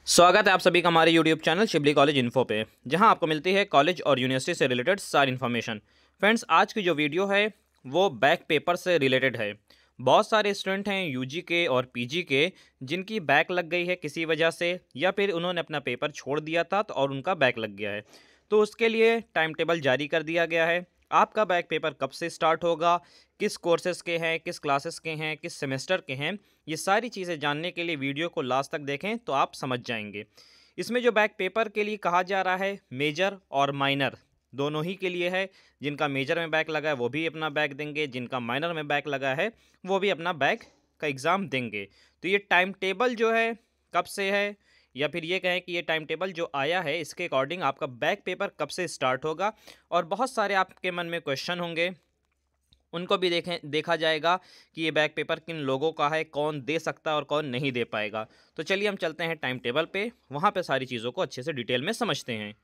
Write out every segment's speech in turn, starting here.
स्वागत है आप सभी का हमारे YouTube channel Shibli college info पे, जहां आपको मिलती है कॉलेज और यूनिवर्सिटी से रिलेटेड सारी इन्फॉर्मेशन। फ्रेंड्स, आज की जो वीडियो है वो बैक पेपर से रिलेटेड है। बहुत सारे स्टूडेंट हैं यूजी के और पीजी के जिनकी बैक लग गई है किसी वजह से, या फिर उन्होंने अपना पेपर छोड़ दिया था तो और उनका बैक लग गया है। तो उसके लिए टाइम टेबल जारी कर दिया गया है। आपका बैक पेपर कब से स्टार्ट होगा, किस कोर्सेज़ के हैं, किस क्लासेस के हैं, किस सेमेस्टर के हैं, ये सारी चीज़ें जानने के लिए वीडियो को लास्ट तक देखें तो आप समझ जाएंगे। इसमें जो बैक पेपर के लिए कहा जा रहा है, मेजर और माइनर दोनों ही के लिए है। जिनका मेजर में बैक लगा है वो भी अपना बैक देंगे, जिनका माइनर में बैक लगा है वो भी अपना बैक का एग्ज़ाम देंगे। तो ये टाइम टेबल जो है कब से है, या फिर ये कहें कि ये टाइम टेबल जो आया है इसके अकॉर्डिंग आपका बैक पेपर कब से स्टार्ट होगा। और बहुत सारे आपके मन में क्वेश्चन होंगे, उनको भी देखा जाएगा कि ये बैक पेपर किन लोगों का है, कौन दे सकता है और कौन नहीं दे पाएगा। तो चलिए हम चलते हैं टाइम टेबल पे, वहाँ पे सारी चीज़ों को अच्छे से डिटेल में समझते हैं।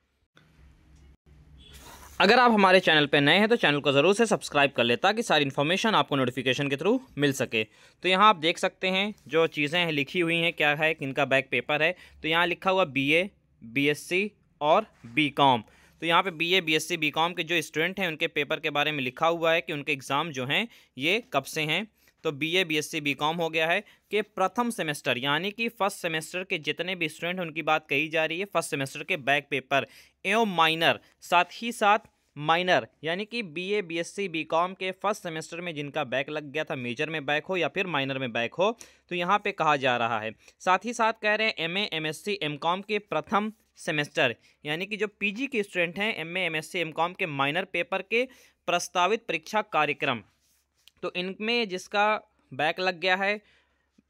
अगर आप हमारे चैनल पे नए हैं तो चैनल को ज़रूर से सब्सक्राइब कर लें ताकि सारी इन्फॉर्मेशन आपको नोटिफिकेशन के थ्रू मिल सके। तो यहाँ आप देख सकते हैं जो चीज़ें हैं लिखी हुई हैं, क्या है, किनका बैक पेपर है। तो यहाँ लिखा हुआ बीए, बीएससी और बीकॉम। तो यहाँ पे बीए, बीएससी, बीकॉम के जो स्टूडेंट हैं उनके पेपर के बारे में लिखा हुआ है कि उनके एग्ज़ाम जो हैं ये कब से हैं। तो बीए, बीएससी, बीकॉम हो गया है कि प्रथम सेमेस्टर यानी कि फर्स्ट सेमेस्टर के जितने भी स्टूडेंट हैं उनकी बात कही जा रही है। फर्स्ट सेमेस्टर के बैक पेपर एवं माइनर, साथ ही साथ माइनर यानी कि बीए, बीएससी, बीकॉम के फर्स्ट सेमेस्टर में जिनका बैक लग गया था, मेजर में बैक हो या फिर माइनर में बैक हो, तो यहाँ पे कहा जा रहा है। साथ ही साथ कह रहे हैं एमए, एमएससी, एमकॉम के प्रथम सेमेस्टर यानी कि जो पीजी के स्टूडेंट हैं, एमए, एमएससी, एमकॉम के माइनर पेपर के प्रस्तावित परीक्षा कार्यक्रम, तो इनमें जिसका बैक लग गया है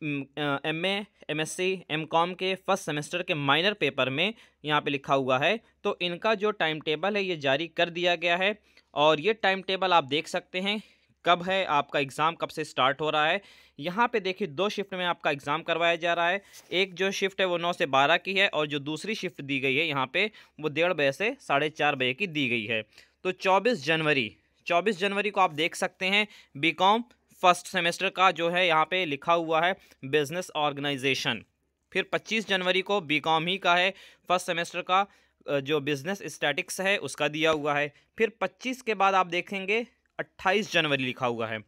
एमए, एमएससी, एमकॉम के फर्स्ट सेमेस्टर के माइनर पेपर में, यहाँ पे लिखा हुआ है। तो इनका जो टाइम टेबल है ये जारी कर दिया गया है। और ये टाइम टेबल आप देख सकते हैं कब है, आपका एग्ज़ाम कब से स्टार्ट हो रहा है। यहाँ पे देखिए 2 शिफ्ट में आपका एग्ज़ाम करवाया जा रहा है। एक जो शिफ्ट है वो 9 से 12 की है, और जो दूसरी शिफ्ट दी गई है यहाँ पे वो 1:30 बजे से 4:30 बजे की दी गई है। तो 24 जनवरी को आप देख सकते हैं बीकॉम फर्स्ट सेमेस्टर का जो है यहाँ पे लिखा हुआ है बिजनेस ऑर्गेनाइजेशन। फिर 25 जनवरी को बीकॉम ही का है फर्स्ट सेमेस्टर का जो बिजनेस स्टैटिक्स है उसका दिया हुआ है। फिर 25 के बाद आप देखेंगे 28 जनवरी लिखा हुआ है।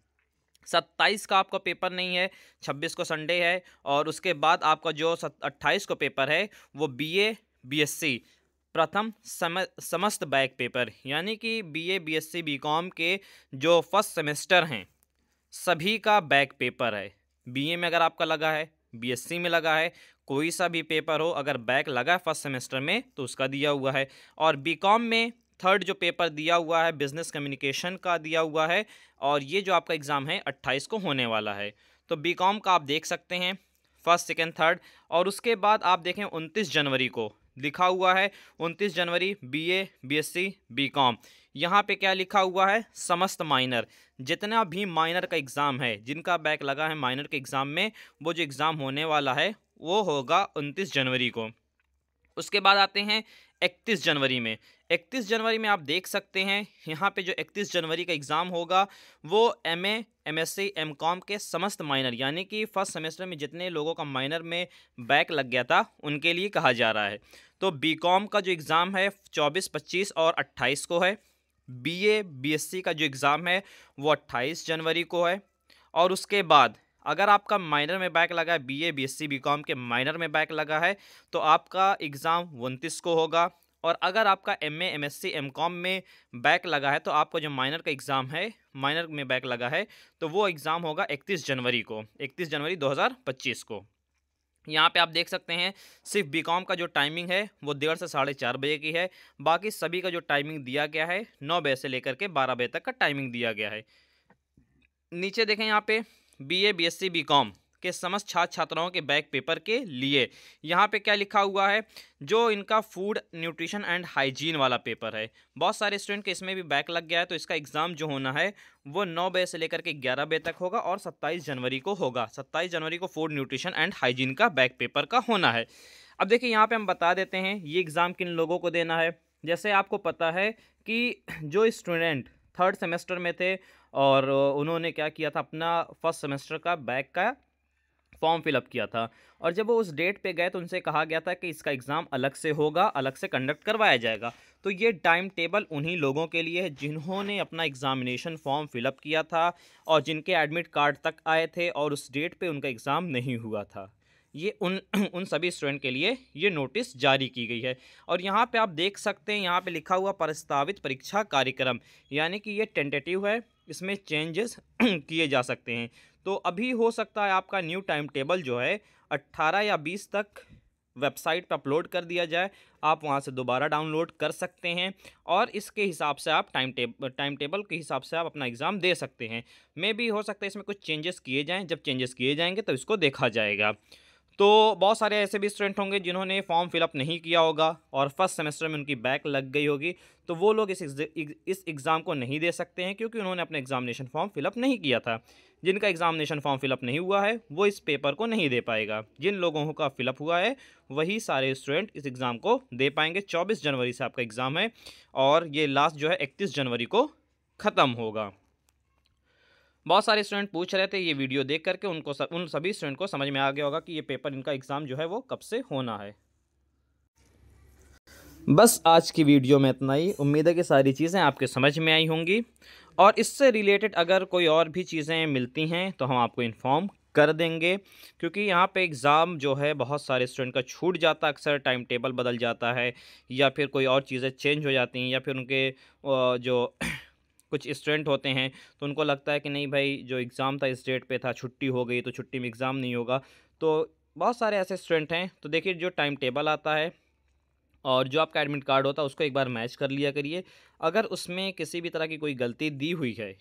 27 का आपका पेपर नहीं है, 26 को संडे है। और उसके बाद आपका जो 28 को पेपर है वो बीए, बीएससी प्रथम समस्त बैक पेपर यानी कि बीए, बीएससी, बीकॉम के जो फर्स्ट सेमेस्टर हैं सभी का बैक पेपर है। बीए में अगर आपका लगा है, बीएससी में लगा है, कोई सा भी पेपर हो अगर बैक लगा है फर्स्ट सेमेस्टर में तो उसका दिया हुआ है। और बीकॉम में थर्ड जो पेपर दिया हुआ है बिजनेस कम्युनिकेशन का दिया हुआ है, और ये जो आपका एग्ज़ाम है 28 को होने वाला है। तो बीकॉम का आप देख सकते हैं फर्स्ट, सेकेंड, थर्ड। और उसके बाद आप देखें 29 जनवरी को लिखा हुआ है, 29 जनवरी बीए, बीएससी, बीकॉम। यहाँ पे क्या लिखा हुआ है, समस्त माइनर, जितना भी माइनर का एग्ज़ाम है, जिनका बैक लगा है माइनर के एग्ज़ाम में, वो जो एग्ज़ाम होने वाला है वो होगा 29 जनवरी को। उसके बाद आते हैं 31 जनवरी में। 31 जनवरी में आप देख सकते हैं यहाँ पे जो 31 जनवरी का एग्ज़ाम होगा वो एमए, एमएससी, एमकॉम के समस्त माइनर यानी कि फर्स्ट सेमेस्टर में जितने लोगों का माइनर में बैक लग गया था उनके लिए कहा जा रहा है। तो बीकॉम का जो एग्ज़ाम है 24, 25 और 28 को है। बीए, बीएससी का जो एग्ज़ाम है वो 28 जनवरी को है। और उसके बाद अगर आपका माइनर में बैक लगा है, बीए, बीएससी, बीकॉम के माइनर में बैक लगा है, तो आपका एग्ज़ाम 29 को होगा। और अगर आपका एमए, एमएससी, एमकॉम में बैक लगा है तो आपका जो माइनर का एग्ज़ाम है, माइनर में बैक लगा है, तो वो एग्ज़ाम होगा 31 जनवरी को, 31 जनवरी 2025 को। यहाँ पे आप देख सकते हैं सिर्फ बीकॉम का जो टाइमिंग है वो 1:30 से 4:30 बजे की है। बाकी सभी का जो टाइमिंग दिया गया है 9 बजे से लेकर के 12 बजे तक का टाइमिंग दिया गया है। नीचे देखें यहाँ पे बीए, बीएससी, बीकॉम के समस्त छात्र छात्राओं के बैक पेपर के लिए यहाँ पे क्या लिखा हुआ है, जो इनका फूड, न्यूट्रिशन एंड हाइजीन वाला पेपर है। बहुत सारे स्टूडेंट के इसमें भी बैक लग गया है, तो इसका एग्ज़ाम जो होना है वो 9 बजे से लेकर के 11 बजे तक होगा और 27 जनवरी को होगा। 27 जनवरी को फूड, न्यूट्रिशन एंड हाइजीन का बैक पेपर का होना है। अब देखिए यहाँ पर हम बता देते हैं ये एग्ज़ाम किन लोगों को देना है। जैसे आपको पता है कि जो स्टूडेंट थर्ड सेमेस्टर में थे और उन्होंने क्या किया था, अपना फर्स्ट सेमेस्टर का बैक का फॉर्म फिलअप किया था। और जब वो उस डेट पे गए तो उनसे कहा गया था कि इसका एग्ज़ाम अलग से होगा, अलग से कंडक्ट करवाया जाएगा। तो ये टाइम टेबल उन्हीं लोगों के लिए है जिन्होंने अपना एग्ज़ामिनेशन फॉर्म फिलअप किया था और जिनके एडमिट कार्ड तक आए थे और उस डेट पे उनका एग्ज़ाम नहीं हुआ था। ये उन उन सभी स्टूडेंट के लिए ये नोटिस जारी की गई है। और यहाँ पे आप देख सकते हैं, यहाँ पे लिखा हुआ प्रस्तावित परीक्षा कार्यक्रम, यानी कि ये टेंटेटिव है, इसमें चेंजेस किए जा सकते हैं। तो अभी हो सकता है आपका न्यू टाइम टेबल जो है 18 या 20 तक वेबसाइट पर अपलोड कर दिया जाए, आप वहाँ से दोबारा डाउनलोड कर सकते हैं और इसके हिसाब से आप टाइम टेबल के हिसाब से आप अपना एग्ज़ाम दे सकते हैं। मे भी हो सकता है इसमें कुछ चेंजेस किए जाएँ, जब चेंजेस किए जाएंगे तो इसको देखा जाएगा। तो बहुत सारे ऐसे भी स्टूडेंट होंगे जिन्होंने फॉर्म फिलअप नहीं किया होगा और फर्स्ट सेमेस्टर में उनकी बैक लग गई होगी, तो वो लोग इस एग्ज़ाम को नहीं दे सकते हैं क्योंकि उन्होंने अपना एग्ज़ामिनेशन फॉर्म फिलअप नहीं किया था। जिनका एग्ज़ामिनेशन फॉर्म फिलअप नहीं हुआ है वो इस पेपर को नहीं दे पाएगा। जिन लोगों का फिलअप हुआ है वही सारे स्टूडेंट इस एग्ज़ाम को दे पाएंगे। 24 जनवरी से आपका एग्ज़ाम है और ये लास्ट जो है 31 जनवरी को ख़त्म होगा। बहुत सारे स्टूडेंट पूछ रहे थे, ये वीडियो देख करके उन सभी स्टूडेंट को समझ में आ गया होगा कि ये पेपर, इनका एग्ज़ाम जो है वो कब से होना है। बस आज की वीडियो में इतना ही। उम्मीद है कि सारी चीज़ें आपके समझ में आई होंगी और इससे रिलेटेड अगर कोई और भी चीज़ें मिलती हैं तो हम आपको इन्फॉर्म कर देंगे, क्योंकि यहाँ पे एग्ज़ाम जो है बहुत सारे स्टूडेंट का छूट जाता है, अक्सर टाइम टेबल बदल जाता है या फिर कोई और चीज़ें चेंज हो जाती हैं या फिर उनके जो कुछ स्टूडेंट होते हैं तो उनको लगता है कि नहीं भाई, जो एग्ज़ाम था इस डेट पे था, छुट्टी हो गई तो छुट्टी में एग्ज़ाम नहीं होगा। तो बहुत सारे ऐसे स्टूडेंट हैं। तो देखिए, जो टाइम टेबल आता है और जो आपका एडमिट कार्ड होता है उसको एक बार मैच कर लिया करिए। अगर उसमें किसी भी तरह की कोई गलती दी हुई है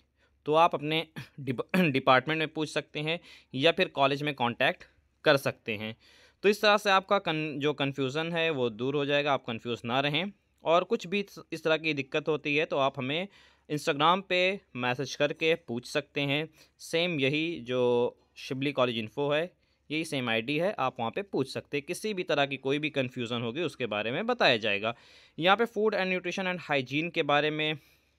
तो आप अपने डिपार्टमेंट में पूछ सकते हैं या फिर कॉलेज में कांटेक्ट कर सकते हैं। तो इस तरह से आपका जो कन्फ्यूज़न है वो दूर हो जाएगा, आप कन्फ्यूज़ ना रहें। और कुछ भी इस तरह की दिक्कत होती है तो आप हमें इंस्टाग्राम पे मैसेज करके पूछ सकते हैं। सेम यही जो शिबली कॉलेज इन्फो है, यही सेम आईडी है, आप वहाँ पे पूछ सकते हैं। किसी भी तरह की कोई भी कन्फ्यूज़न होगी उसके बारे में बताया जाएगा। यहाँ पे food and nutrition and hygiene के बारे में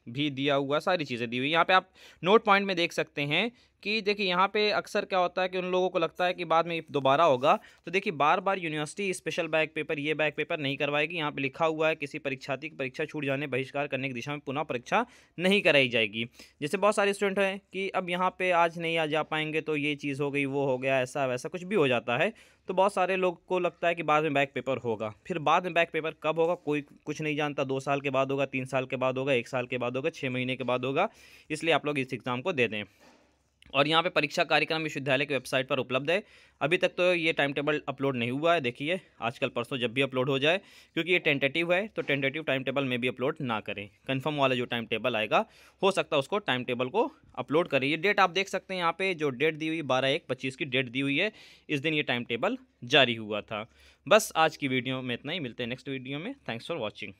भी दिया हुआ, सारी चीज़ें दी हुई। यहाँ पे आप नोट पॉइंट में देख सकते हैं कि देखिए, यहाँ पे अक्सर क्या होता है कि उन लोगों को लगता है कि बाद में दोबारा होगा। तो देखिए, बार बार यूनिवर्सिटी स्पेशल बैक पेपर, ये बैक पेपर नहीं करवाएगी। यहाँ पे लिखा हुआ है किसी परीक्षार्थी की परीक्षा छूट जाने बहिष्कार करने की दिशा में पुनः परीक्षा नहीं कराई जाएगी। जैसे बहुत सारे स्टूडेंट हैं कि अब यहाँ पे आज नहीं आ जा पाएंगे तो ये चीज़ हो गई, वो हो गया, ऐसा वैसा कुछ भी हो जाता है। तो बहुत सारे लोग को लगता है कि बाद में बैक पेपर होगा। फिर बाद में बैक पेपर कब होगा कोई कुछ नहीं जानता। 2 साल के बाद होगा, 3 साल के बाद होगा, 1 साल के बाद होगा, 6 महीने के बाद होगा। इसलिए आप लोग इस एग्ज़ाम को दे दें। और यहाँ पे परीक्षा कार्यक्रम विश्वविद्यालय की वेबसाइट पर उपलब्ध है। अभी तक तो ये टाइम टेबल अपलोड नहीं हुआ है। देखिए, आजकल परसों जब भी अपलोड हो जाए, क्योंकि ये टेंटेटिव है तो टेंटेटिव टाइम टेबल में भी अपलोड ना करें। कंफर्म वाला जो टाइम टेबल आएगा हो सकता है उसको टाइम टेबल को अपलोड करें। ये डेट आप देख सकते हैं, यहाँ पे जो डेट दी हुई 12/1/25 की डेट दी हुई है, इस दिन ये टाइम टेबल जारी हुआ था। बस आज की वीडियो में इतना ही। मिलते हैं नेक्स्ट वीडियो में। Thanks for watching.